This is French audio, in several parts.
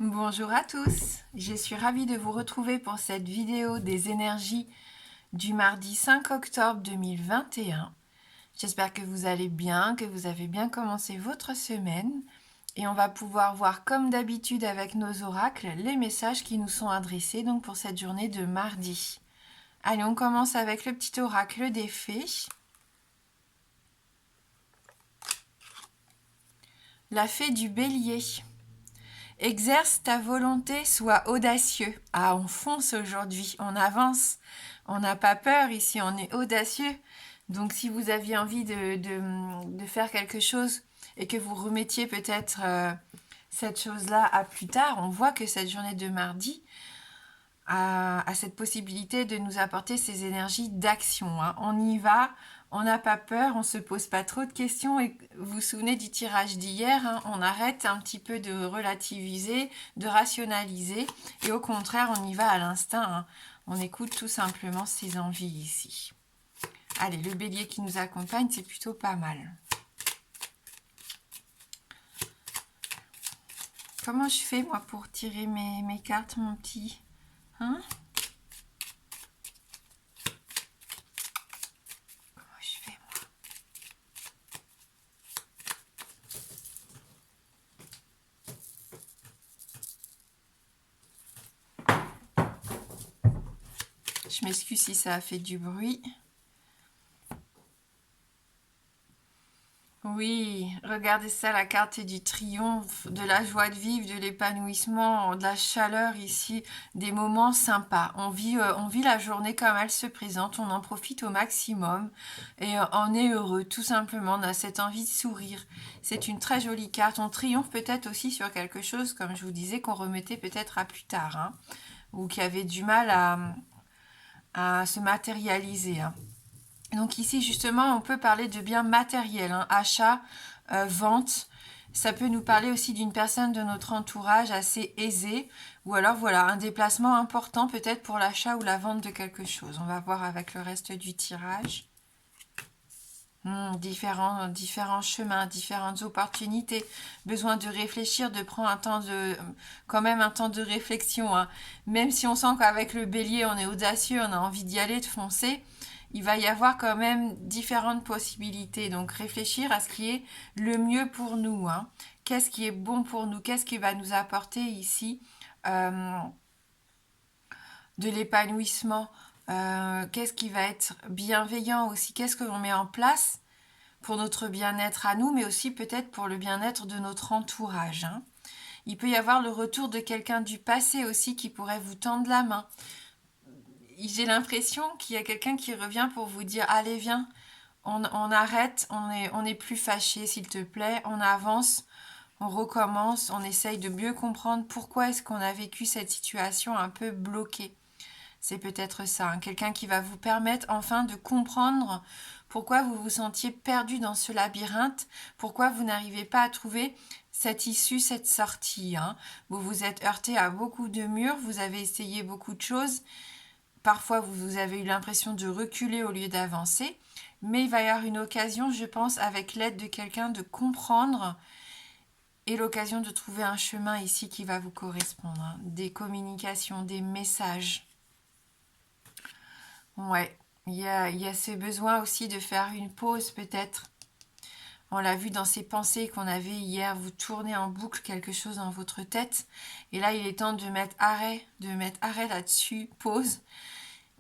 Bonjour à tous, je suis ravie de vous retrouver pour cette vidéo des énergies du mardi 5 octobre 2021. J'espère que vous allez bien, que vous avez bien commencé votre semaine et on va pouvoir voir comme d'habitude avec nos oracles les messages qui nous sont adressés donc pour cette journée de mardi. Allez, on commence avec le petit oracle des fées. La fée du bélier. Exerce ta volonté, sois audacieux. Ah, on fonce aujourd'hui, on avance. On n'a pas peur ici, on est audacieux. Donc si vous aviez envie de faire quelque chose et que vous remettiez peut-être cette chose-là à plus tard, on voit que cette journée de mardi a cette possibilité de nous apporter ces énergies d'action. Hein. On y va, on n'a pas peur, on se pose pas trop de questions. Et vous vous souvenez du tirage d'hier, hein, on arrête un petit peu de relativiser, de rationaliser, et au contraire, on y va à l'instinct. Hein. On écoute tout simplement ses envies ici. Allez, le bélier qui nous accompagne, c'est plutôt pas mal. Comment je fais, moi, pour tirer mes cartes, mon petit? Hein? Comment je fais, moi? Je m'excuse si ça a fait du bruit. Oui, regardez ça, la carte du triomphe, de la joie de vivre, de l'épanouissement, de la chaleur ici, des moments sympas. On vit la journée comme elle se présente, on en profite au maximum et on est heureux, tout simplement, on a cette envie de sourire. C'est une très jolie carte. On triomphe peut-être aussi sur quelque chose, comme je vous disais, qu'on remettait peut-être à plus tard, hein, ou qui avait du mal à se matérialiser. Hein. Donc ici, justement, on peut parler de biens matériels, hein, achat, vente. Ça peut nous parler aussi d'une personne de notre entourage assez aisée, ou alors voilà, un déplacement important peut-être pour l'achat ou la vente de quelque chose. On va voir avec le reste du tirage. Différents chemins, différentes opportunités, besoin de réfléchir, de prendre quand même un temps de réflexion. Hein. Même si on sent qu'avec le bélier, on est audacieux, on a envie d'y aller, de foncer, il va y avoir quand même différentes possibilités. Donc réfléchir à ce qui est le mieux pour nous. Hein. Qu'est-ce qui est bon pour nous? Qu'est-ce qui va nous apporter ici euh, de l'épanouissement? Qu'est-ce qui va être bienveillant aussi? Qu'est-ce que l'on met en place pour notre bien-être à nous, mais aussi peut-être pour le bien-être de notre entourage. Hein. Il peut y avoir le retour de quelqu'un du passé aussi qui pourrait vous tendre la main. J'ai l'impression qu'il y a quelqu'un qui revient pour vous dire allez viens, on arrête, on est plus fâché s'il te plaît, on avance, on recommence, on essaye de mieux comprendre pourquoi est-ce qu'on a vécu cette situation un peu bloquée. C'est peut-être ça, hein. Quelqu'un qui va vous permettre enfin de comprendre pourquoi vous vous sentiez perdu dans ce labyrinthe, pourquoi vous n'arrivez pas à trouver cette issue, cette sortie. Hein. Vous vous êtes heurté à beaucoup de murs, vous avez essayé beaucoup de choses, parfois vous avez eu l'impression de reculer au lieu d'avancer, mais il va y avoir une occasion, je pense, avec l'aide de quelqu'un, de comprendre et l'occasion de trouver un chemin ici qui va vous correspondre. Hein. Des communications, des messages. Ouais, il y a ce besoin aussi de faire une pause peut-être. On l'a vu dans ces pensées qu'on avait hier, vous tournez en boucle quelque chose dans votre tête. Et là, il est temps de mettre arrêt là-dessus, pause,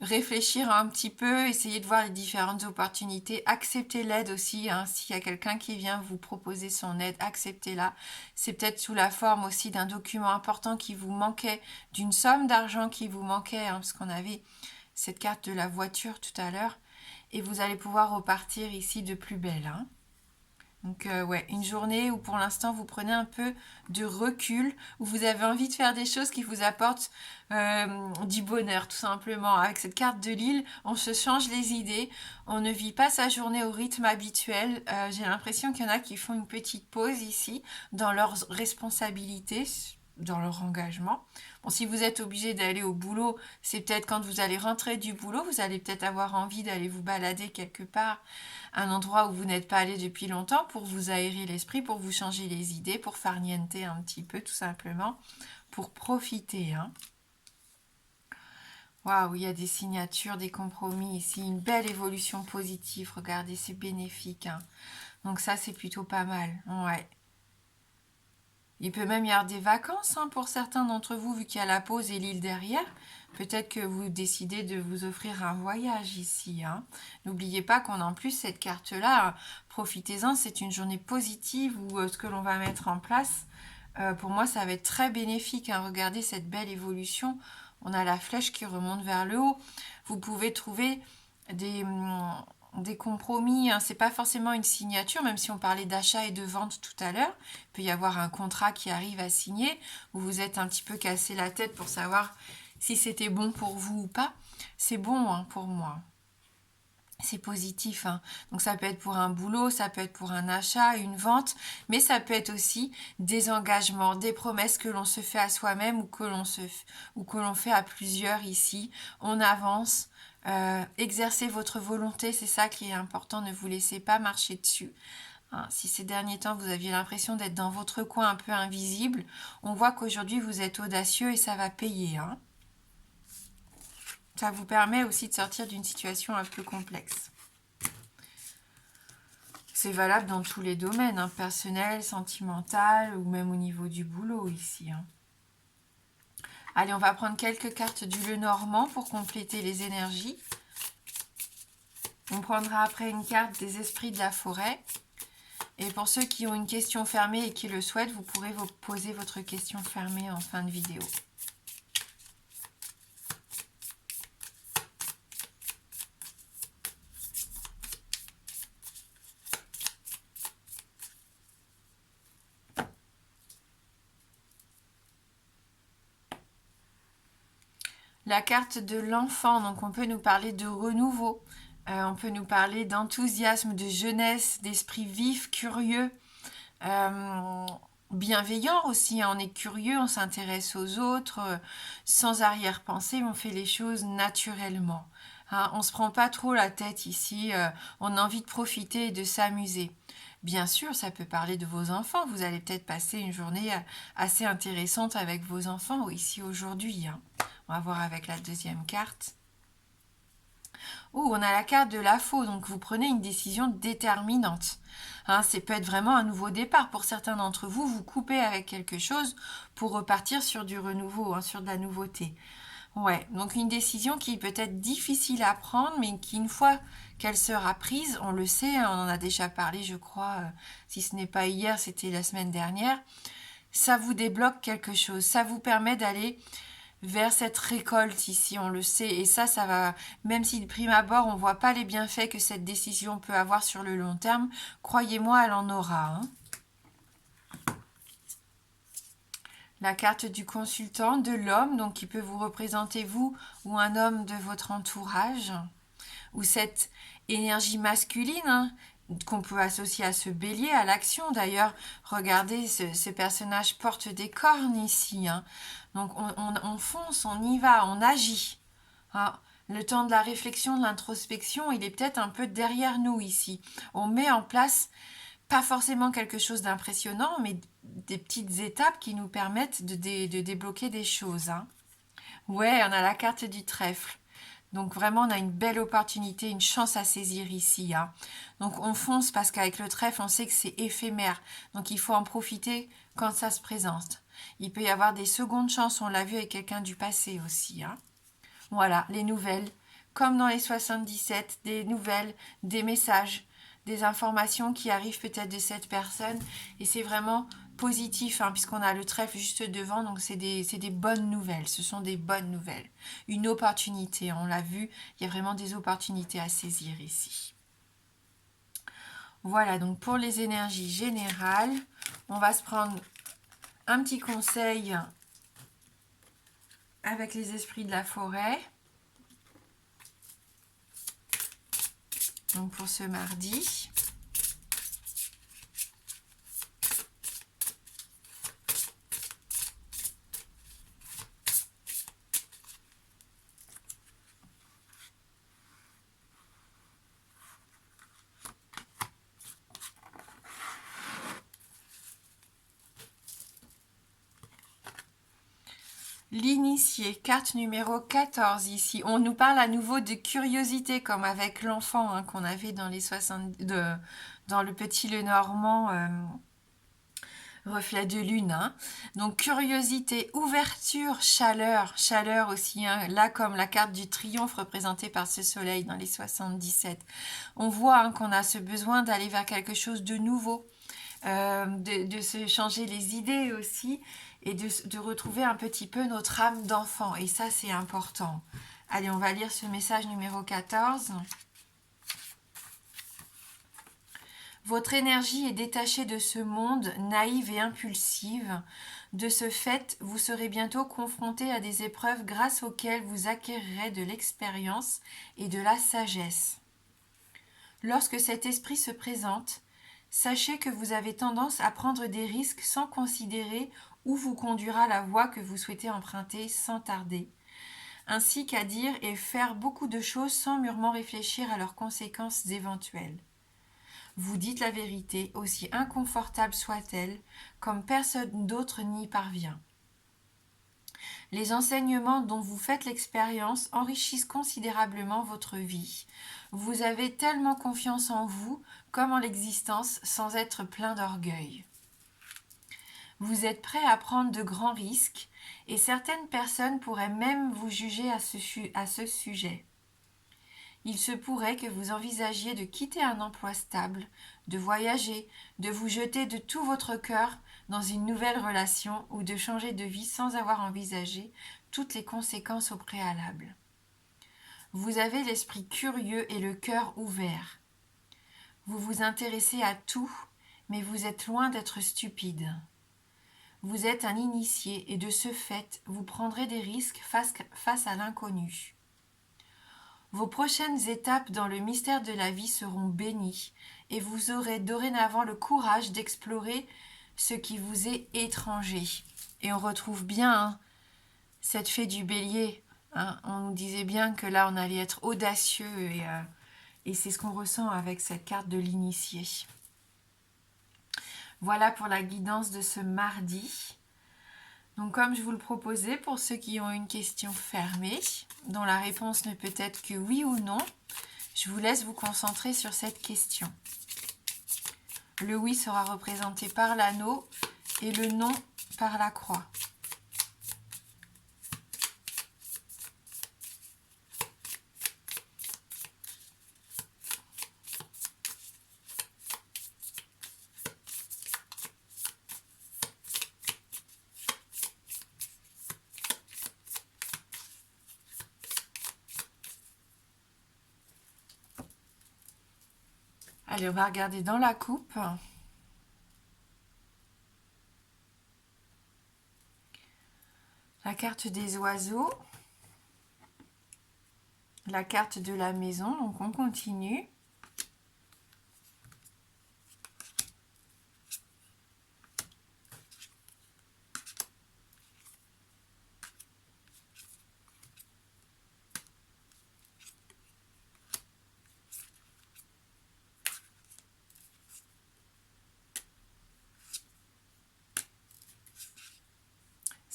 réfléchir un petit peu, essayer de voir les différentes opportunités, accepter l'aide aussi. Hein, s'il y a quelqu'un qui vient vous proposer son aide, acceptez-la. C'est peut-être sous la forme aussi d'un document important qui vous manquait, d'une somme d'argent qui vous manquait, hein, parce qu'on avait cette carte de la voiture tout à l'heure, et vous allez pouvoir repartir ici de plus belle. Hein. Donc ouais, une journée où pour l'instant vous prenez un peu de recul, où vous avez envie de faire des choses qui vous apportent du bonheur tout simplement. Avec cette carte de Lille, on se change les idées, on ne vit pas sa journée au rythme habituel. J'ai l'impression qu'il y en a qui font une petite pause ici dans leurs responsabilités. dans leur engagement. Bon, si vous êtes obligé d'aller au boulot, c'est peut-être quand vous allez rentrer du boulot, vous allez peut-être avoir envie d'aller vous balader quelque part, un endroit où vous n'êtes pas allé depuis longtemps pour vous aérer l'esprit, pour vous changer les idées, pour farnienter un petit peu tout simplement, pour profiter, hein. Waouh, il y a des signatures, des compromis ici, une belle évolution positive, regardez, c'est bénéfique, hein. Donc ça, c'est plutôt pas mal, ouais. Il peut même y avoir des vacances hein, pour certains d'entre vous, vu qu'il y a la pause et l'île derrière. Peut-être que vous décidez de vous offrir un voyage ici, hein. N'oubliez pas qu'on a en plus cette carte-là. Profitez-en, c'est une journée positive où ce que l'on va mettre en place, pour moi, ça va être très bénéfique, hein. Regardez cette belle évolution. On a la flèche qui remonte vers le haut. Vous pouvez trouver des compromis, hein. C'est pas forcément une signature, même si on parlait d'achat et de vente tout à l'heure. Il peut y avoir un contrat qui arrive à signer, où vous êtes un petit peu cassé la tête pour savoir si c'était bon pour vous ou pas. C'est bon hein, pour moi. C'est positif, hein. Donc ça peut être pour un boulot, ça peut être pour un achat, une vente, mais ça peut être aussi des engagements, des promesses que l'on se fait à soi-même ou que l'on fait à plusieurs ici. On avance, exercez votre volonté, c'est ça qui est important, ne vous laissez pas marcher dessus. Hein, si ces derniers temps vous aviez l'impression d'être dans votre coin un peu invisible, on voit qu'aujourd'hui vous êtes audacieux et ça va payer, hein. Ça vous permet aussi de sortir d'une situation un peu complexe. C'est valable dans tous les domaines, hein, personnel, sentimental ou même au niveau du boulot ici, hein. Allez, on va prendre quelques cartes du Lenormand pour compléter les énergies. On prendra après une carte des esprits de la forêt. Et pour ceux qui ont une question fermée et qui le souhaitent, vous pourrez vous poser votre question fermée en fin de vidéo. La carte de l'enfant, donc on peut nous parler de renouveau, on peut nous parler d'enthousiasme, de jeunesse, d'esprit vif, curieux, bienveillant aussi, hein. On est curieux, on s'intéresse aux autres, sans arrière-pensée, on fait les choses naturellement, hein. On ne se prend pas trop la tête ici, on a envie de profiter et de s'amuser. Bien sûr, ça peut parler de vos enfants, vous allez peut-être passer une journée assez intéressante avec vos enfants ici aujourd'hui, hein. On va voir avec la deuxième carte. Oh, on a la carte de la faux, donc vous prenez une décision déterminante. Hein, c'est peut être vraiment un nouveau départ. Pour certains d'entre vous, vous coupez avec quelque chose pour repartir sur du renouveau, hein, sur de la nouveauté. Ouais, donc une décision qui peut être difficile à prendre, mais qui, une fois qu'elle sera prise, on le sait, hein, on en a déjà parlé, je crois, si ce n'est pas hier, c'était la semaine dernière, ça vous débloque quelque chose, ça vous permet d'aller vers cette récolte ici, on le sait, et ça va, même si de prime abord on voit pas les bienfaits que cette décision peut avoir sur le long terme, croyez-moi, elle en aura, hein. La carte du consultant, de l'homme, donc qui peut vous représenter vous ou un homme de votre entourage, ou cette énergie masculine, hein, qu'on peut associer à ce bélier, à l'action. D'ailleurs, regardez, ce personnage porte des cornes ici, hein. Donc on fonce, on y va, on agit, hein. Le temps de la réflexion, de l'introspection, il est peut-être un peu derrière nous ici. On met en place pas forcément quelque chose d'impressionnant, mais des petites étapes qui nous permettent de débloquer des choses, hein. Ouais, on a la carte du trèfle. Donc vraiment, on a une belle opportunité, une chance à saisir ici, hein. Donc on fonce parce qu'avec le trèfle, on sait que c'est éphémère. Donc il faut en profiter quand ça se présente. Il peut y avoir des secondes chances, on l'a vu avec quelqu'un du passé aussi, hein. Voilà, les nouvelles. Comme dans les 77, des nouvelles, des messages, des informations qui arrivent peut-être de cette personne. Et c'est vraiment positif, hein, puisqu'on a le trèfle juste devant, donc c'est des bonnes nouvelles. Ce sont des bonnes nouvelles. Une opportunité, on l'a vu, il y a vraiment des opportunités à saisir ici. Voilà, donc pour les énergies générales, on va se prendre un petit conseil avec les esprits de la forêt. Donc pour ce mardi. L'initié, carte numéro 14 ici. On nous parle à nouveau de curiosité, comme avec l'enfant hein, qu'on avait dans les 60, dans le petit Lenormand reflet de lune. Hein. Donc curiosité, ouverture, chaleur, chaleur aussi. Hein. Là, comme la carte du triomphe représentée par ce soleil dans les 77. On voit hein, qu'on a ce besoin d'aller vers quelque chose de nouveau. De se changer les idées aussi et de retrouver un petit peu notre âme d'enfant. Et ça, c'est important. Allez, on va lire ce message numéro 14. Votre énergie est détachée de ce monde, naïve et impulsive. De ce fait, vous serez bientôt confronté à des épreuves grâce auxquelles vous acquérirez de l'expérience et de la sagesse. Lorsque cet esprit se présente, sachez que vous avez tendance à prendre des risques sans considérer où vous conduira la voie que vous souhaitez emprunter sans tarder, ainsi qu'à dire et faire beaucoup de choses sans mûrement réfléchir à leurs conséquences éventuelles. Vous dites la vérité, aussi inconfortable soit-elle, comme personne d'autre n'y parvient. Les enseignements dont vous faites l'expérience enrichissent considérablement votre vie. Vous avez tellement confiance en vous comme en l'existence sans être plein d'orgueil. Vous êtes prêt à prendre de grands risques et certaines personnes pourraient même vous juger à ce sujet. Il se pourrait que vous envisagiez de quitter un emploi stable, de voyager, de vous jeter de tout votre cœur dans une nouvelle relation ou de changer de vie sans avoir envisagé toutes les conséquences au préalable. Vous avez l'esprit curieux et le cœur ouvert. Vous vous intéressez à tout, mais vous êtes loin d'être stupide. Vous êtes un initié et de ce fait, vous prendrez des risques face à l'inconnu. Vos prochaines étapes dans le mystère de la vie seront bénies et vous aurez dorénavant le courage d'explorer ce qui vous est étranger. Et on retrouve bien hein, cette fée du bélier. Hein. On nous disait bien que là, on allait être audacieux et c'est ce qu'on ressent avec cette carte de l'initié. Voilà pour la guidance de ce mardi. Donc comme je vous le proposais, pour ceux qui ont une question fermée, dont la réponse ne peut être que oui ou non, je vous laisse vous concentrer sur cette question. Le oui sera représenté par l'anneau et le non par la croix. Allez, on va regarder dans la coupe. La carte des oiseaux. La carte de la maison. Donc, on continue.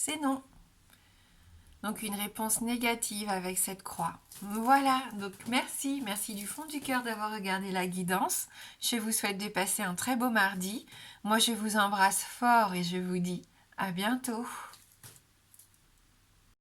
C'est non. Donc une réponse négative avec cette croix. Voilà, donc merci du fond du cœur d'avoir regardé la guidance. Je vous souhaite de passer un très beau mardi. Moi je vous embrasse fort et je vous dis à bientôt.